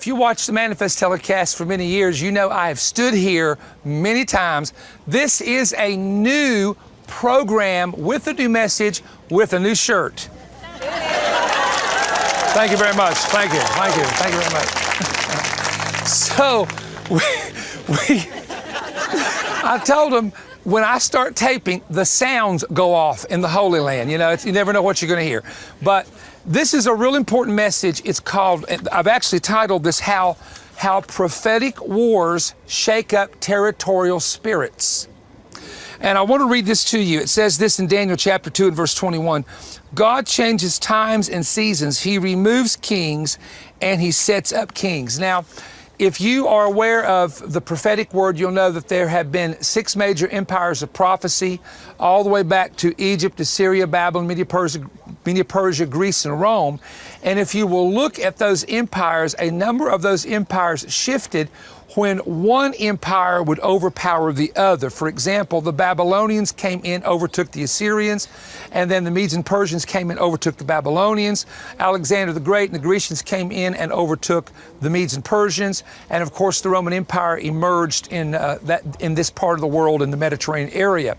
If you watch the Manna-Fest telecast for many years, you know I have stood here many times. This is a new program with a new message, with a new shirt. Thank you very much. Thank you. Thank you. Thank you very much. So, I told them, when I start taping, the sounds go off in the Holy Land. You know, you never know what you're going to hear. But this is a real important message. It's called, I've actually titled this, How Prophetic Wars Shake Up Territorial Spirits. And I want to read this to you. It says this in Daniel chapter 2 and verse 21. God changes times and seasons. He removes kings and he sets up kings. Now, if you are aware of the prophetic word, you'll know that there have been 6 major empires of prophecy, all the way back to Egypt, Assyria, Babylon, Media Persia, Greece, and Rome. And if you will look at those empires, a number of those empires shifted when one empire would overpower the other. For example, the Babylonians came in, overtook the Assyrians, and then the Medes and Persians came in, overtook the Babylonians. Alexander the Great and the Grecians came in and overtook the Medes and Persians. And of course, the Roman Empire emerged in this part of the world, in the Mediterranean area.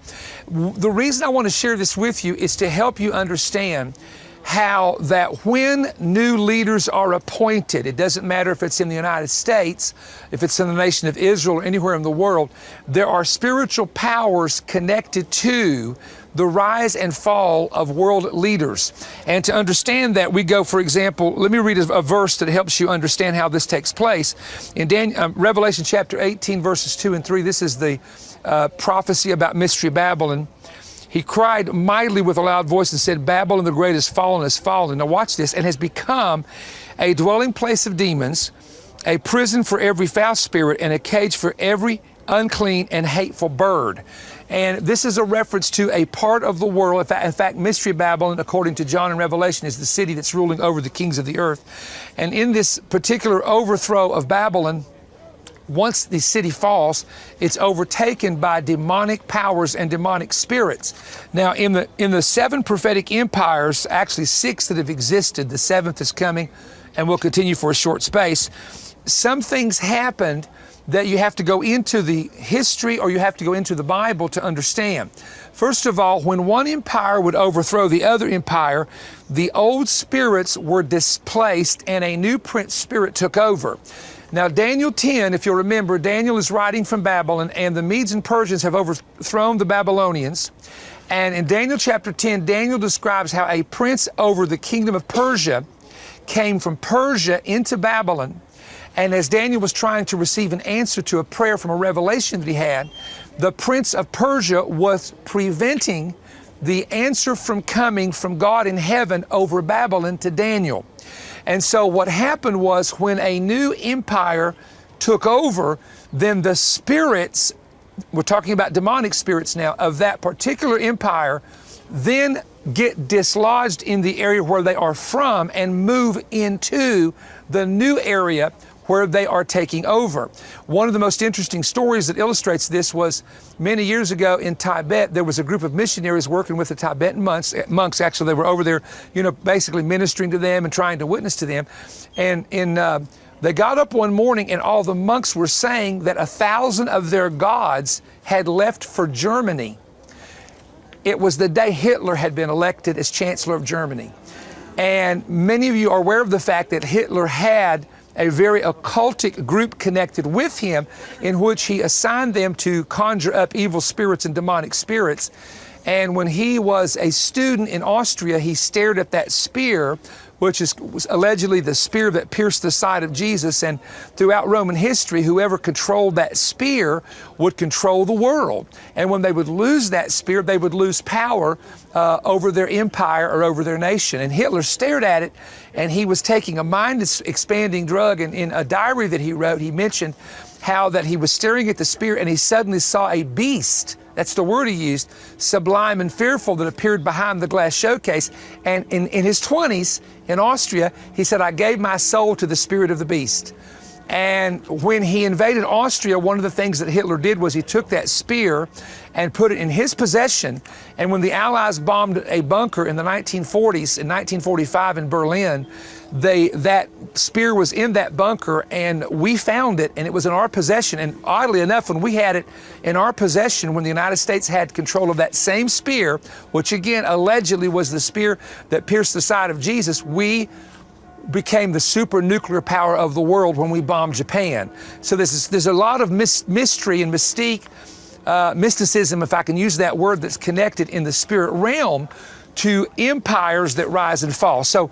The reason I want to share this with you is to help you understand how that when new leaders are appointed, it doesn't matter if it's in the United States, if it's in the nation of Israel, or anywhere in the world, there are spiritual powers connected to the rise and fall of world leaders. And to understand that, we go, for example, let me read a verse that helps you understand how this takes place. In Revelation chapter 18, verses 2 and 3, this is the prophecy about Mystery Babylon. He cried mightily with a loud voice and said, Babylon the Great has fallen. Now watch this, and has become a dwelling place of demons, a prison for every foul spirit, and a cage for every unclean and hateful bird. And this is a reference to a part of the world. In fact, Mystery Babylon, according to John in Revelation, is the city that's ruling over the kings of the earth. And in this particular overthrow of Babylon, once the city falls, it's overtaken by demonic powers and demonic spirits. Now, in the 7 prophetic empires, actually 6 that have existed, the 7th is coming and will continue for a short space. Some things happened that you have to go into the history, or you have to go into the Bible to understand. First of all, when one empire would overthrow the other empire, the old spirits were displaced and a new prince spirit took over. Now, Daniel 10, if you'll remember, Daniel is writing from Babylon, and the Medes and Persians have overthrown the Babylonians. And in Daniel chapter 10, Daniel describes how a prince over the kingdom of Persia came from Persia into Babylon. And as Daniel was trying to receive an answer to a prayer from a revelation that he had, the prince of Persia was preventing the answer from coming from God in heaven over Babylon to Daniel. And so what happened was, when a new empire took over, then the spirits, we're talking about demonic spirits now, of that particular empire, then get dislodged in the area where they are from and move into the new area where they are taking over. One of the most interesting stories that illustrates this was many years ago in Tibet. There was a group of missionaries working with the Tibetan monks. Actually, they were over there, basically ministering to them and trying to witness to them. And they got up one morning, and all the monks were saying that 1,000 of their gods had left for Germany. It was the day Hitler had been elected as Chancellor of Germany. And many of you are aware of the fact that Hitler had a very occultic group connected with him, in which he assigned them to conjure up evil spirits and demonic spirits. And when he was a student in Austria, he stared at that spear, which was allegedly the spear that pierced the side of Jesus. And throughout Roman history, whoever controlled that spear would control the world. And when they would lose that spear, they would lose power over their empire or over their nation. And Hitler stared at it, and he was taking a mind-expanding drug. And in a diary that he wrote, he mentioned how that he was staring at the spear, and he suddenly saw a beast. That's the word he used, sublime and fearful, that appeared behind the glass showcase. And in his 20s in Austria, he said, I gave my soul to the spirit of the beast. And when he invaded Austria, one of the things that Hitler did was he took that spear and put it in his possession. And when the Allies bombed a bunker in the 1940s, in 1945 in Berlin, that spear was in that bunker, and we found it, and it was in our possession. And oddly enough, when we had it in our possession, when the United States had control of that same spear, which again allegedly was the spear that pierced the side of Jesus, we became the super nuclear power of the world when we bombed Japan. So there's a lot of mystery and mystique, mysticism, if I can use that word, that's connected in the spirit realm to empires that rise and fall. So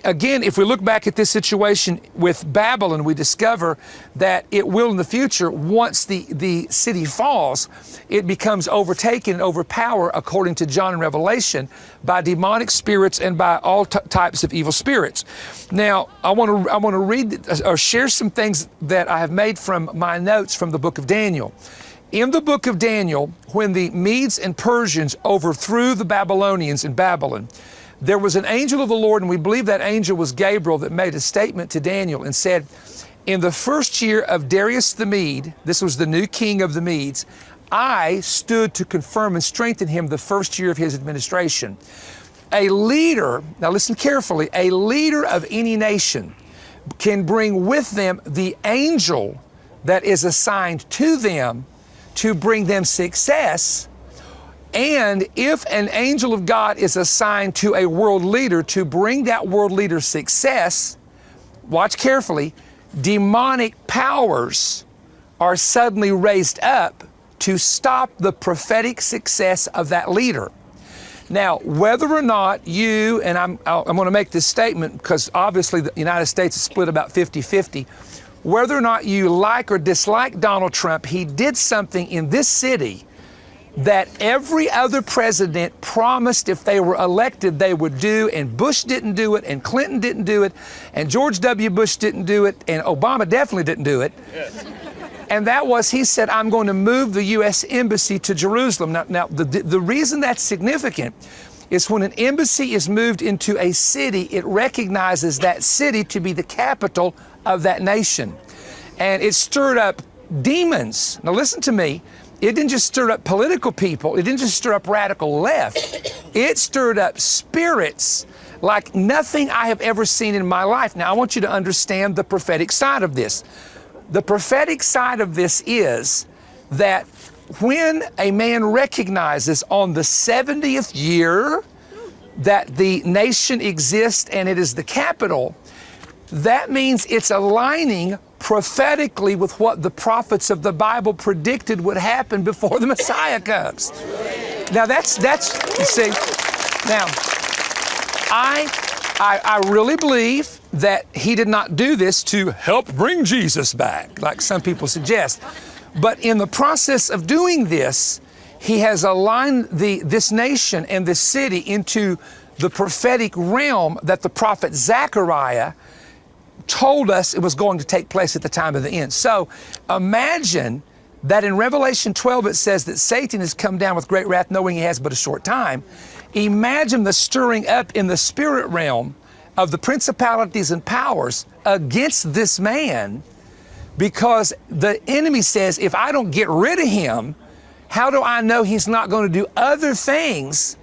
again, if we look back at this situation with Babylon, we discover that it will in the future, once the city falls, it becomes overtaken and overpowered, according to John in Revelation, by demonic spirits and by all types of evil spirits. Now, I want to read or share some things that I have made from my notes from the book of Daniel. In the book of Daniel, when the Medes and Persians overthrew the Babylonians in Babylon, there was an angel of the Lord, and we believe that angel was Gabriel, that made a statement to Daniel and said, in the first year of Darius the Mede, this was the new king of the Medes, I stood to confirm and strengthen him the first year of his administration. A leader, now listen carefully, a leader of any nation can bring with them the angel that is assigned to them to bring them success. And if an angel of God is assigned to a world leader to bring that world leader success, watch carefully, demonic powers are suddenly raised up to stop the prophetic success of that leader. Now, whether or not you, and I'm going to make this statement because obviously the United States is split about 50-50, whether or not you like or dislike Donald Trump, he did something in this city that every other president promised if they were elected they would do, and Bush didn't do it, and Clinton didn't do it, and George W. Bush didn't do it, and Obama definitely didn't do it. Yes. And that was, he said, I'm going to move the U.S. Embassy to Jerusalem. Now the reason that's significant is when an embassy is moved into a city, it recognizes that city to be the capital of that nation. And it stirred up demons. Now listen to me. It didn't just stir up political people. It didn't just stir up radical left. It stirred up spirits like nothing I have ever seen in my life. Now, I want you to understand the prophetic side of this. The prophetic side of this is that when a man recognizes on the 70th year that the nation exists and it is the capital, that means it's aligning prophetically with what the prophets of the Bible predicted would happen before the Messiah comes. Now that's you see. Now, I really believe that he did not do this to help bring Jesus back, like some people suggest. But in the process of doing this, he has aligned this nation and this city into the prophetic realm that the prophet Zechariah told us it was going to take place at the time of the end. So imagine that in Revelation 12 it says that Satan has come down with great wrath, knowing he has but a short time. Imagine the stirring up in the spirit realm of the principalities and powers against this man, because the enemy says, if I don't get rid of him, how do I know he's not going to do other things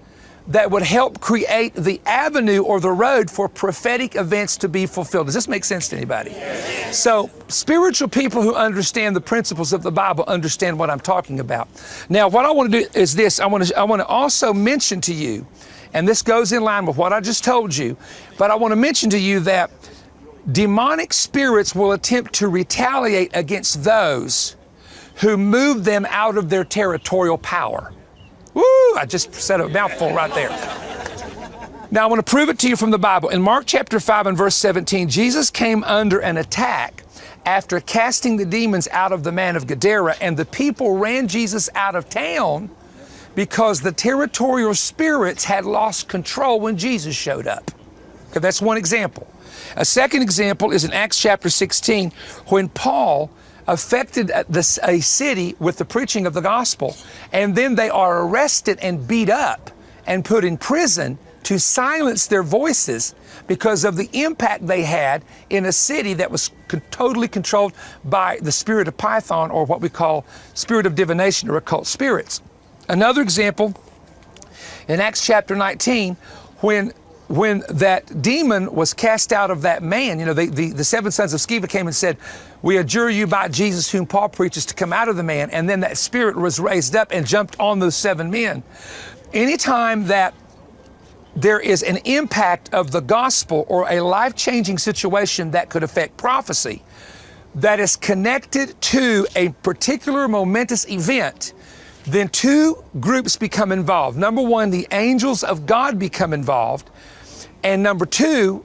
that would help create the avenue or the road for prophetic events to be fulfilled? Does this make sense to anybody? Yes. So spiritual people who understand the principles of the Bible understand what I'm talking about. Now, what I want to do is this. I want to also mention to you, and this goes in line with what I just told you, but I want to mention to you that demonic spirits will attempt to retaliate against those who move them out of their territorial power. Woo! I just said a mouthful right there. Now I want to prove it to you from the Bible. In Mark chapter 5 and verse 17, Jesus came under an attack after casting the demons out of the man of Gadara, and the people ran Jesus out of town because the territorial spirits had lost control when Jesus showed up. Okay, that's one example. A second example is in Acts chapter 16, when Paul affected a city with the preaching of the gospel, and then they are arrested and beat up and put in prison to silence their voices because of the impact they had in a city that was totally controlled by the spirit of Python, or what we call spirit of divination or occult spirits. Another example in Acts chapter 19, when when that demon was cast out of that man, the 7 sons of Sceva came and said, we adjure you by Jesus whom Paul preaches to come out of the man. And then that spirit was raised up and jumped on those 7 men. Anytime that there is an impact of the gospel or a life-changing situation that could affect prophecy that is connected to a particular momentous event, then 2 groups become involved. Number 1, the angels of God become involved. And number 2,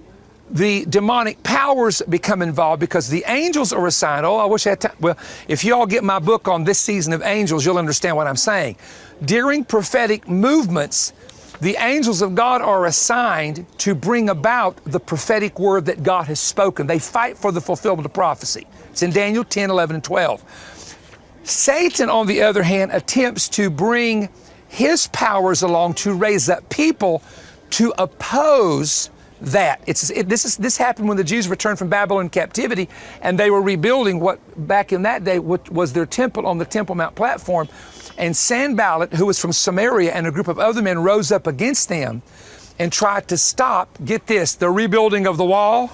the demonic powers become involved, because the angels are assigned. Oh, I wish I had time. Well, if you all get my book on this season of angels, you'll understand what I'm saying. During prophetic movements, the angels of God are assigned to bring about the prophetic word that God has spoken. They fight for the fulfillment of prophecy. It's in Daniel 10, 11, and 12. Satan, on the other hand, attempts to bring his powers along to raise up people to oppose that. This happened when the Jews returned from Babylon captivity, and they were rebuilding what back in that day was their temple on the Temple Mount platform. And Sanballat, who was from Samaria, and a group of other men rose up against them and tried to stop, get this, the rebuilding of the wall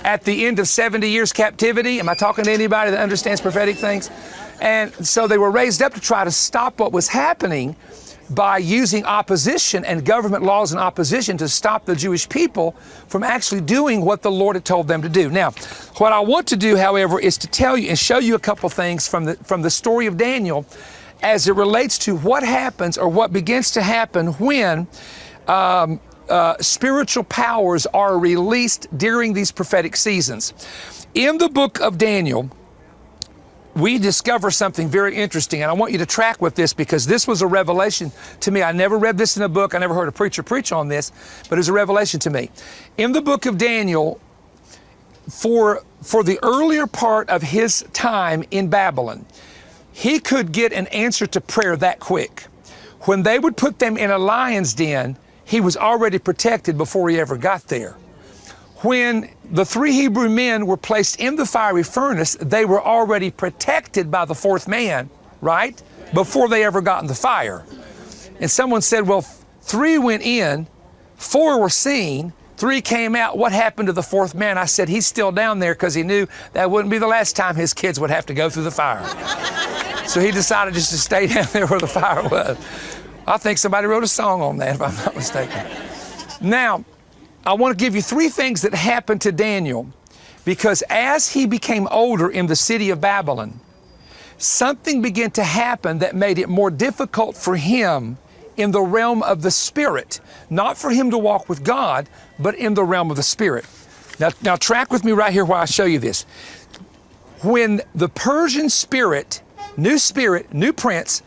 at the end of 70 years captivity. Am I talking to anybody that understands prophetic things? And so they were raised up to try to stop what was happening by using opposition and government laws and opposition to stop the Jewish people from actually doing what the Lord had told them to do. Now, what I want to do, however, is to tell you and show you a couple things from the story of Daniel as it relates to what happens or what begins to happen when spiritual powers are released during these prophetic seasons. In the book of Daniel, we discover something very interesting, and I want you to track with this, because this was a revelation to me. I never read this in a book. I never heard a preacher preach on this, but it was a revelation to me. In the book of Daniel, for the earlier part of his time in Babylon, he could get an answer to prayer that quick. When they would put them in a lion's den, he was already protected before he ever got there. When the 3 Hebrew men were placed in the fiery furnace, they were already protected by the 4th man, right? Before they ever got in the fire. And someone said, well, 3 went in, 4 were seen, 3 came out. What happened to the 4th man? I said, he's still down there, because he knew that wouldn't be the last time his kids would have to go through the fire. So he decided just to stay down there where the fire was. I think somebody wrote a song on that, if I'm not mistaken. Now, I want to give you 3 things that happened to Daniel, because as he became older in the city of Babylon, something began to happen that made it more difficult for him in the realm of the spirit, not for him to walk with God, but in the realm of the spirit. Now track with me right here while I show you this. When the Persian spirit, new prince,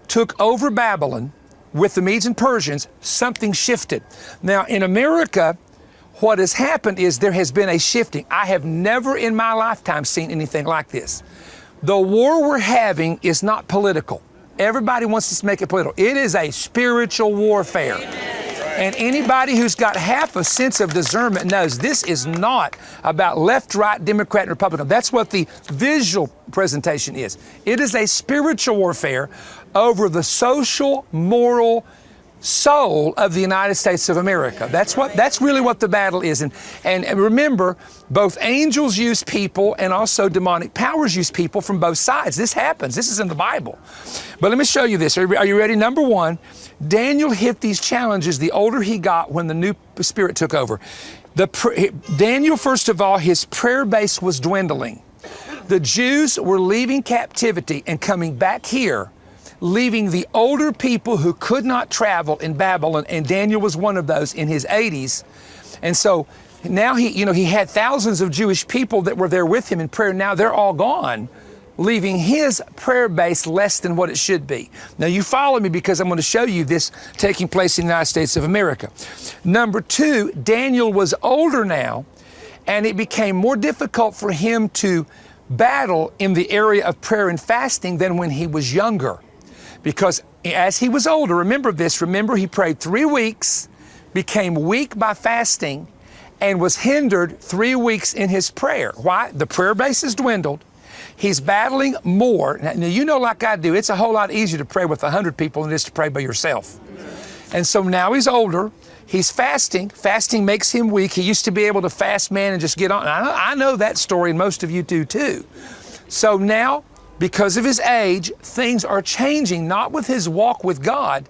took over Babylon with the Medes and Persians, something shifted. Now in America, what has happened is there has been a shifting. I have never in my lifetime seen anything like this. The war we're having is not political. Everybody wants to make it political. It is a spiritual warfare. And anybody who's got half a sense of discernment knows this is not about left, right, Democrat, and Republican. That's what the visual presentation is. It is a spiritual warfare over the social, moral soul of the United States of America. That's really what the battle is. And remember, both angels use people and also demonic powers use people from both sides. This happens. This is in the Bible. But let me show you this. Are you ready? Number 1, Daniel hit these challenges the older he got when the new spirit took over. Daniel, first of all, his prayer base was dwindling. The Jews were leaving captivity and coming back here, leaving the older people who could not travel in Babylon, and Daniel was one of those in his 80s. And so now he had thousands of Jewish people that were there with him in prayer. Now they're all gone, leaving his prayer base less than what it should be. Now you follow me, because I'm going to show you this taking place in the United States of America. Number 2, Daniel was older now, and it became more difficult for him to battle in the area of prayer and fasting than when he was younger. Because as he was older, remember he prayed 3 weeks, became weak by fasting, and was hindered 3 weeks in his prayer. Why? The prayer base has dwindled. He's battling more. Now, like I do, it's a whole lot easier to pray with 100 people than it is to pray by yourself. And so now he's older. he's fasting. Fasting makes him weak. He used to be able to fast man and just get on. I know that story, and most of you do too. So now, because of his age, things are changing, not with his walk with God,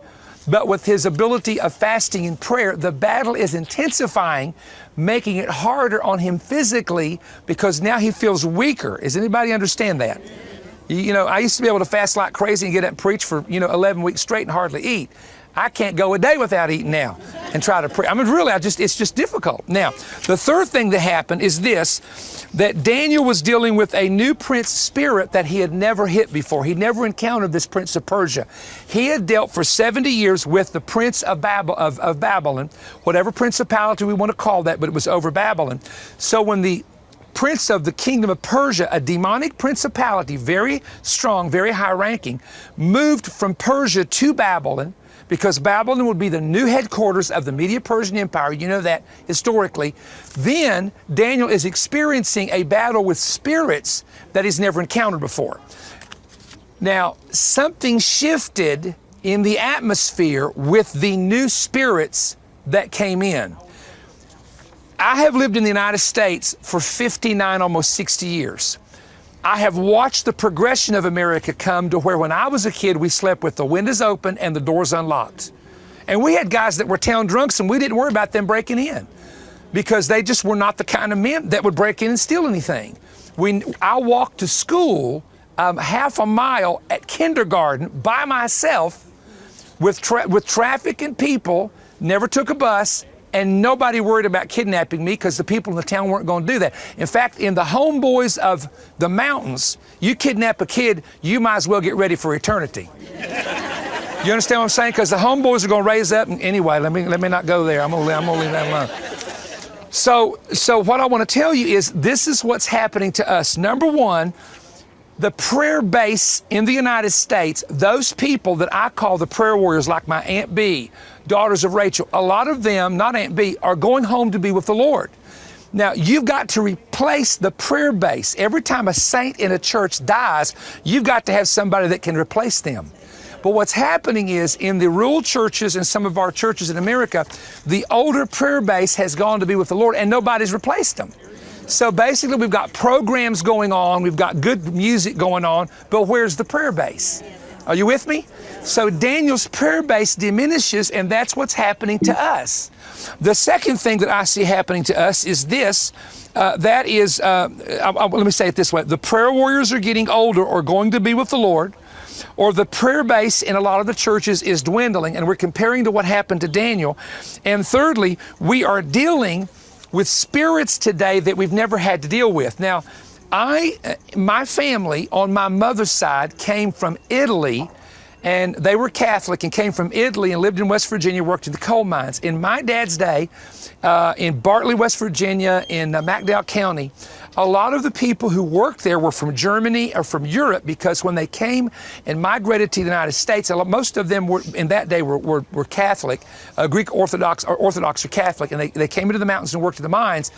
but with his ability of fasting and prayer. The battle is intensifying, making it harder on him physically because now he feels weaker. Does anybody understand that? You know, I used to be able to fast like crazy and get up and preach for, 11 weeks straight and hardly eat. I can't go a day without eating now and try to pray. I mean, really, it's just difficult. Now, the third thing that happened is this, that Daniel was dealing with a new prince spirit that he had never hit before. He never encountered this prince of Persia. He had dealt for 70 years with the prince of Babylon, whatever principality we want to call that, but it was over Babylon. So when the prince of the kingdom of Persia, a demonic principality, very strong, very high ranking, moved from Persia to Babylon, because Babylon would be the new headquarters of the Medo-Persian Empire. You know that historically. Then Daniel is experiencing a battle with spirits that he's never encountered before. Now, something shifted in the atmosphere with the new spirits that came in. I have lived in the United States for 59, almost 60 years. I have watched the progression of America come to where when I was a kid, we slept with the windows open and the doors unlocked. And we had guys that were town drunks and we didn't worry about them breaking in because they just were not the kind of men that would break in and steal anything. I walked to school half a mile at kindergarten by myself with traffic and people, never took a bus, and nobody worried about kidnapping me because the people in the town weren't going to do that. In fact, in the homeboys of the mountains, you kidnap a kid, you might as well get ready for eternity. You understand what I'm saying? Because the homeboys are going to raise up. And anyway, let me not go there. I'm going to leave that alone. So what I want to tell you is this is what's happening to us. Number one, the prayer base in the United States, those people that I call the prayer warriors, like my Aunt B, daughters of Rachel, a lot of them, not Aunt B, are going home to be with the Lord. Now, you've got to replace the prayer base. Every time a saint in a church dies, you've got to have somebody that can replace them. But what's happening is in the rural churches and some of our churches in America, the older prayer base has gone to be with the Lord and nobody's replaced them. So basically, we've got programs going on, we've got good music going on, but where's the prayer base? Are you with me? So Daniel's prayer base diminishes, and that's what's happening to us. The second thing that I see happening to us is this, let me say it this way. The prayer warriors are getting older or going to be with the Lord, or the prayer base in a lot of the churches is dwindling, and we're comparing to what happened to Daniel. And thirdly, we are dealing with spirits today that we've never had to deal with. Now, my family on my mother's side came from Italy, and they were Catholic and came from Italy and lived in West Virginia, worked in the coal mines. In my dad's day, in Bartley, West Virginia, in McDowell County, a lot of the people who worked there were from Germany or from Europe, because when they came and migrated to the United States, most of them were in that day were Catholic, Greek Orthodox or Catholic, and they came into the mountains and worked in the mines.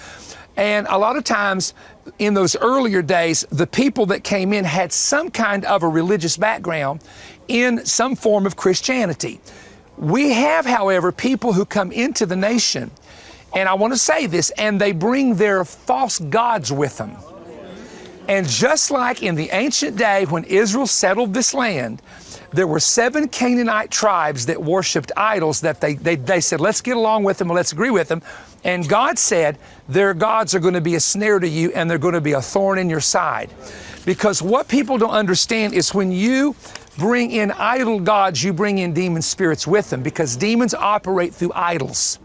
And a lot of times in those earlier days, the people that came in had some kind of a religious background in some form of Christianity. We have, however, people who come into the nation, and I want to say this, and they bring their false gods with them. And just like in the ancient day when Israel settled this land, there were 7 Canaanite tribes that worshiped idols that they said, let's get along with them and let's agree with them. And God said, their gods are going to be a snare to you and they're going to be a thorn in your side. Because what people don't understand is when you bring in idol gods, you bring in demon spirits with them, because demons operate through idols.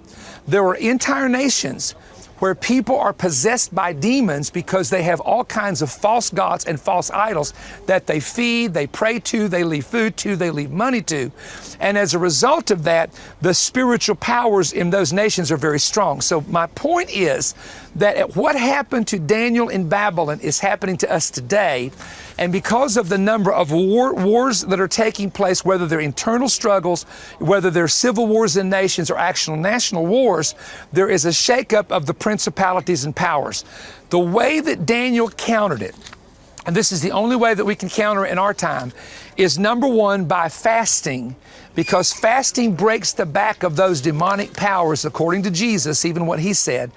There are entire nations where people are possessed by demons because they have all kinds of false gods and false idols that they feed, they pray to, they leave food to, they leave money to. And as a result of that, the spiritual powers in those nations are very strong. So my point is that what happened to Daniel in Babylon is happening to us today. And because of the number of wars that are taking place, whether they're internal struggles, whether they're civil wars in nations or actual national wars, there is a shakeup of the principalities and powers. The way that Daniel countered it and this is the only way that we can counter it in our time, is number one, by fasting, because fasting breaks the back of those demonic powers, according to Jesus, even what he said.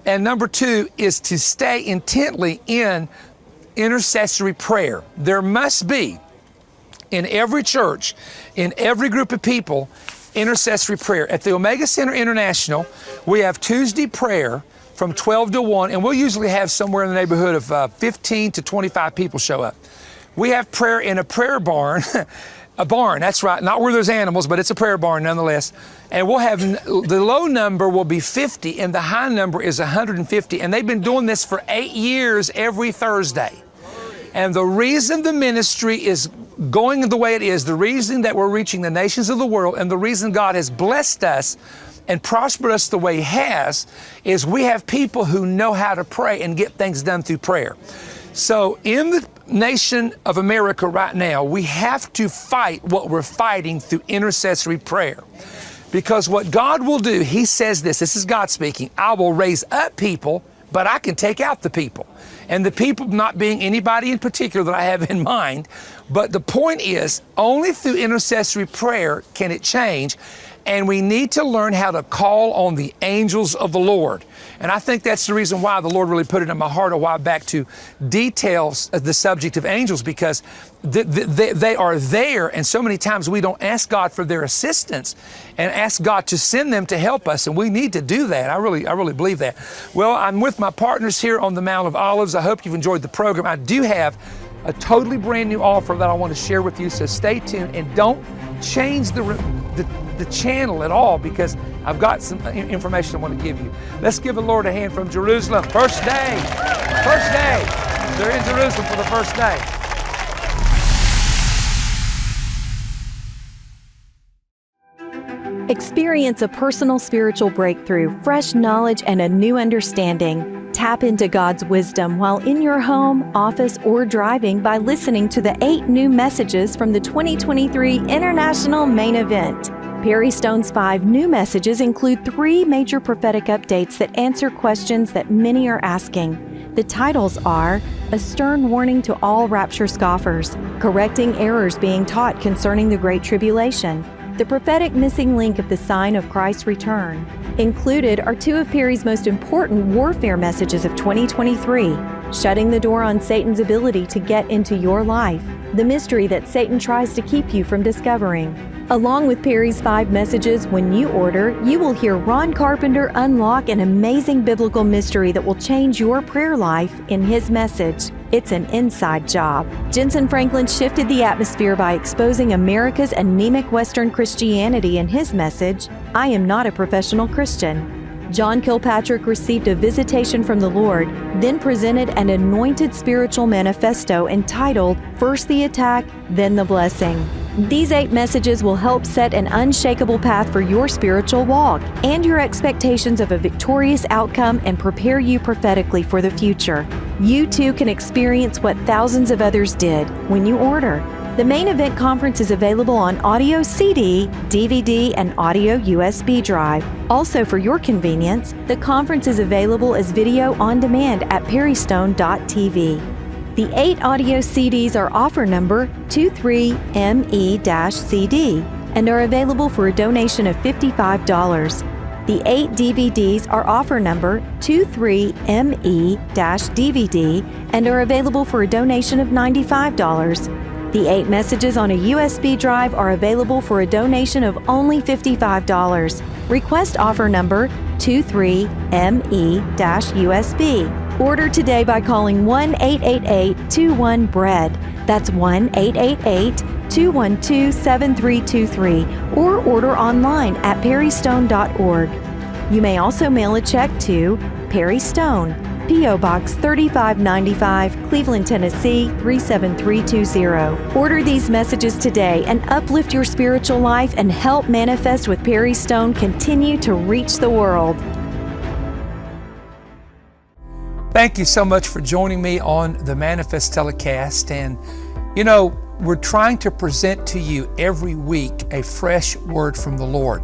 And number two is to stay intently in intercessory prayer. There must be, in every church, in every group of people, intercessory prayer. At the Omega Center International, we have Tuesday prayer from 12 to 1, and we'll usually have somewhere in the neighborhood of 15 to 25 people show up. We have prayer in a prayer barn, a barn, that's right, not where there's animals, but it's a prayer barn nonetheless. And we'll have, the low number will be 50 and the high number is 150. And they've been doing this for 8 years every Thursday. And the reason the ministry is going the way it is, the reason that we're reaching the nations of the world, and the reason God has blessed us and prospered us the way He has, is we have people who know how to pray and get things done through prayer. So in the nation of America right now, we have to fight what we're fighting through intercessory prayer. Because what God will do, He says this is God speaking, I will raise up people, but I can take out the people. And the people not being anybody in particular that I have in mind, but the point is, only through intercessory prayer can it change. And we need to learn how to call on the angels of the Lord. And I think that's the reason why the Lord really put it in my heart a while back to detail the subject of angels, because they are there, and so many times we don't ask God for their assistance and ask God to send them to help us, and we need to do that. I really believe that. Well, I'm with my partners here on the Mount of Olives. I hope you've enjoyed the program. I do have a totally brand new offer that I want to share with you, so stay tuned and don't change the channel at all, because I've got some information I want to give you. Let's give the Lord a hand from Jerusalem. First day. They're in Jerusalem for the first day. Experience a personal spiritual breakthrough, fresh knowledge, and a new understanding. Tap into God's wisdom while in your home, office, or driving by listening to the 8 new messages from the 2023 International Main Event. Perry Stone's 5 new messages include 3 major prophetic updates that answer questions that many are asking. The titles are A Stern Warning to All Rapture Scoffers, Correcting Errors Being Taught Concerning the Great Tribulation, The Prophetic Missing Link of the Sign of Christ's Return. Included are 2 of Perry's most important warfare messages of 2023, Shutting the Door on Satan's Ability to Get into Your Life, the mystery that Satan tries to keep you from discovering. Along with Perry's 5 messages, when you order, you will hear Ron Carpenter unlock an amazing biblical mystery that will change your prayer life in his message, It's an Inside Job. Jensen Franklin shifted the atmosphere by exposing America's anemic Western Christianity in his message, I Am Not a Professional Christian. John Kilpatrick received a visitation from the Lord, then presented an anointed spiritual manifesto entitled, First the Attack, Then the Blessing. These 8 messages will help set an unshakable path for your spiritual walk and your expectations of a victorious outcome and prepare you prophetically for the future. You too can experience what thousands of others did when you order. The Main Event Conference is available on audio CD, DVD, and audio USB drive. Also, for your convenience, the conference is available as video on demand at perrystone.tv. The 8 audio CDs are offer number 23ME-CD and are available for a donation of $55. The 8 DVDs are offer number 23ME-DVD and are available for a donation of $95. The 8 messages on a USB drive are available for a donation of only $55. Request offer number 23ME-USB. Order today by calling 1-888-21-BREAD. That's 1-888-212-7323, or order online at perrystone.org. You may also mail a check to Perry Stone, P.O. Box 3595, Cleveland, Tennessee 37320. Order these messages today and uplift your spiritual life and help Manna-Fest with Perry Stone continue to reach the world. Thank you so much for joining me on the Manna-Fest telecast. And you know, we're trying to present to you every week a fresh word from the Lord.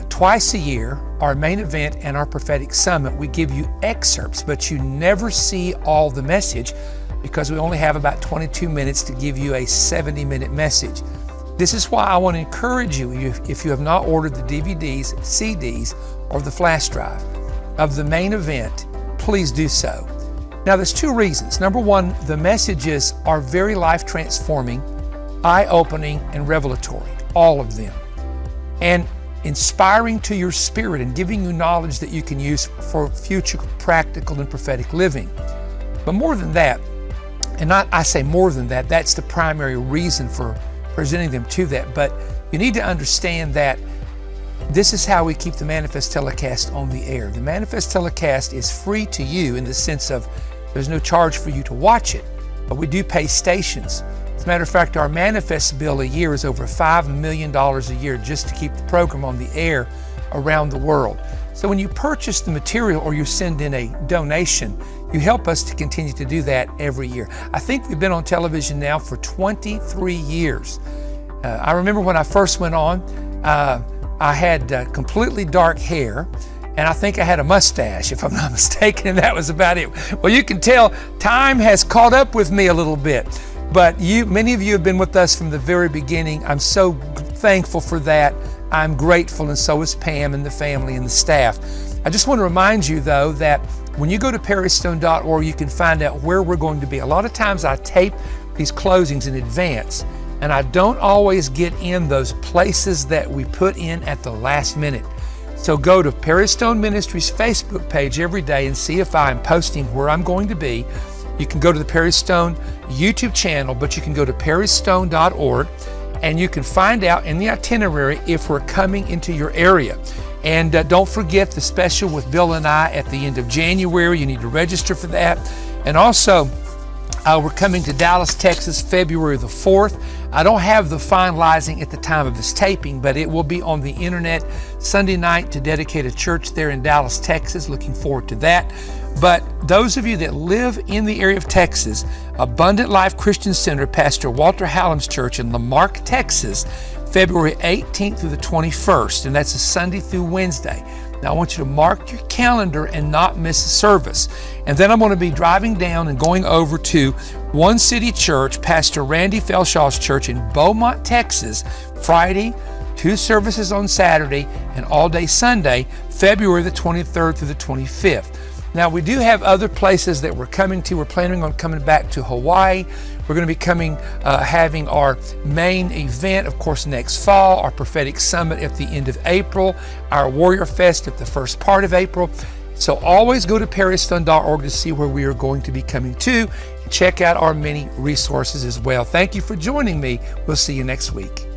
Twice a year, our main event and our prophetic summit, we give you excerpts, but you never see all the message because we only have about 22 minutes to give you a 70-minute message. This is why I want to encourage you, if you have not ordered the DVDs, CDs, or the flash drive of the main event, please do so. Now, there's two reasons. Number one, the messages are very life-transforming, eye-opening, and revelatory, all of them, and inspiring to your spirit and giving you knowledge that you can use for future practical and prophetic living. But more than that, and I say more than that, that's the primary reason for presenting them to that, but you need to understand that this is how we keep the Manna-Fest telecast on the air. The Manna-Fest telecast is free to you in the sense of there's no charge for you to watch it, but we do pay stations. As a matter of fact, our Manna-Fest bill a year is over $5 million a year just to keep the program on the air around the world. So when you purchase the material or you send in a donation, you help us to continue to do that every year. I think we've been on television now for 23 years. I remember when I first went on, I had completely dark hair, and I think I had a mustache, if I'm not mistaken, and that was about it. Well, you can tell time has caught up with me a little bit, but many of you have been with us from the very beginning. I'm so thankful for that. I'm grateful, and so is Pam and the family and the staff. I just want to remind you, though, that when you go to perrystone.org, you can find out where we're going to be. A lot of times I tape these closings in advance, and I don't always get in those places that we put in at the last minute. So go to Perry Stone Ministries Facebook page every day and see if I'm posting where I'm going to be. You can go to the Perry Stone YouTube channel, but you can go to perrystone.org and you can find out in the itinerary if we're coming into your area. And don't forget the special with Bill and I at the end of January. You need to register for that. And also, we're coming to Dallas, Texas, February the 4th. I don't have the finalizing at the time of this taping, but it will be on the internet Sunday night to dedicate a church there in Dallas, Texas. Looking forward to that. But those of you that live in the area of Texas, Abundant Life Christian Center, Pastor Walter Hallam's church in Lamarck, Texas, February 18th through the 21st, and that's a Sunday through Wednesday. Now I want you to mark your calendar and not miss a service. And then I'm going to be driving down and going over to One City Church, Pastor Randy Felshaw's church in Beaumont, Texas, Friday, 2 services on Saturday, and all day Sunday, February the 23rd through the 25th. Now we do have other places that we're coming to. We're planning on coming back to Hawaii. We're going to be having our main event, of course, next fall, our prophetic summit at the end of April, our Warrior Fest at the first part of April. So always go to perrystone.org to see where we are going to be coming to, and check out our many resources as well. Thank you for joining me. We'll see you next week.